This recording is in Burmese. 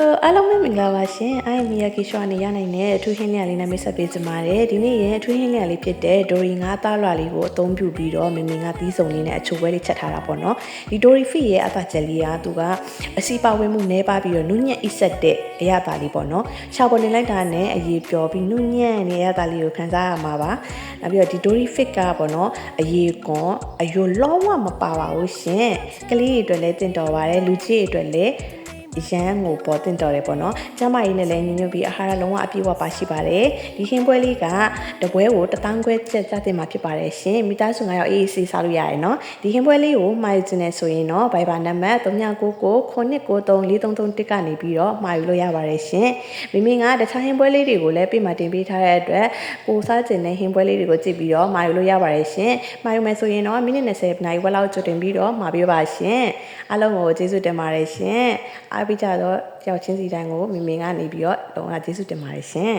အားလုံးပဲမင်္ဂလာပါရှင်။ I am Miyaki ရွှာနေရနိုင်တဲ့အထူးဟင်းလျာလေးနဲ့မိတ်ဆက်ပေးကြပါမယ်။ဒီနေ့ရဲ့အထူးဟင်းလျာလေးဖြစ်တဲ့ဒိုရီငါးသားလွှာလေးကိုအသုံးပြုပြီးတော့မေမေကသီးစုံလေးနဲ့အချိုပွဲလေးချက်ထားတာပေါ့နော်။ဒီဒိုရီဖီရဲ့အသားချက်လေးကသူကအစီပါဝင်မှုနည်းပါပြီးတော့နုညံ့အိဆက်တဲ့အရာသားလေးပေါ့နော်။ရှာပေါ်နေလိုက်တာနဲ့အရေးပျော်ပြီးနုညံ့နေရတာလေးကိုခန်းစားရမှာပါ။နောက်ပြီးတော့ဒီဒိုရီဖစ်ကပေါ့နော်အရေးကွန်အယိုလောဝမပါပါဘူးရှင်။ကလေးတွေအတွက်လည်းတင်တော်ပါတယ်လူကြီးတွေအတွက်လည်းရန်ကိုပေါ်တင်တော်တယ်ပေါ့နော်ကျမကြီးနဲ့လည်းညီညွတ်ပြီးအာဟာရလုံးဝအပြည့်အဝပါရှိပါတယ်ဒီဟင်းပွဲလေးကတပွဲကို1000ခွဲချက်စတင်မှာဖြစ်ပါတယ်ရှင်မိသားစု9ယောက်အေးအေးဆေးစားလို့ရတယ်နော်ဒီဟင်းပွဲလေးကိုမှာယူခြင်းနဲ့ဆိုရင်တော့ Viber နံပါတ်39999333ကနေပြီးတော့မှာယူလို့ရပါတယ်ရှင်မိမိကတခြားဟင်းပွဲလေးတွေကိုလည်းပြင်မှာတင်ပေးထားတဲ့အတွက်ကိုစားခြင်းနဲ့ဟင်းပွဲလေးတွေကိုကြည့်ပြီးတော့မှာယူလို့ရပါတယ်ရှင်မှာယူမယ်ဆိုရင်တော့မိနစ်20နာရီဝက်လောက်ကြိုတင်ပြီးတော့မှာပြပါရှင်အားလုံးကိုကျေးဇူးတင်ပါတယ်ရှင်အားပေးကြတော့ကြောက်ချင်းစီတိုင်းကိုမိမိကနေပြီးတော့လုံးဝကျေးဇူးတင်ပါတယ်ရှင်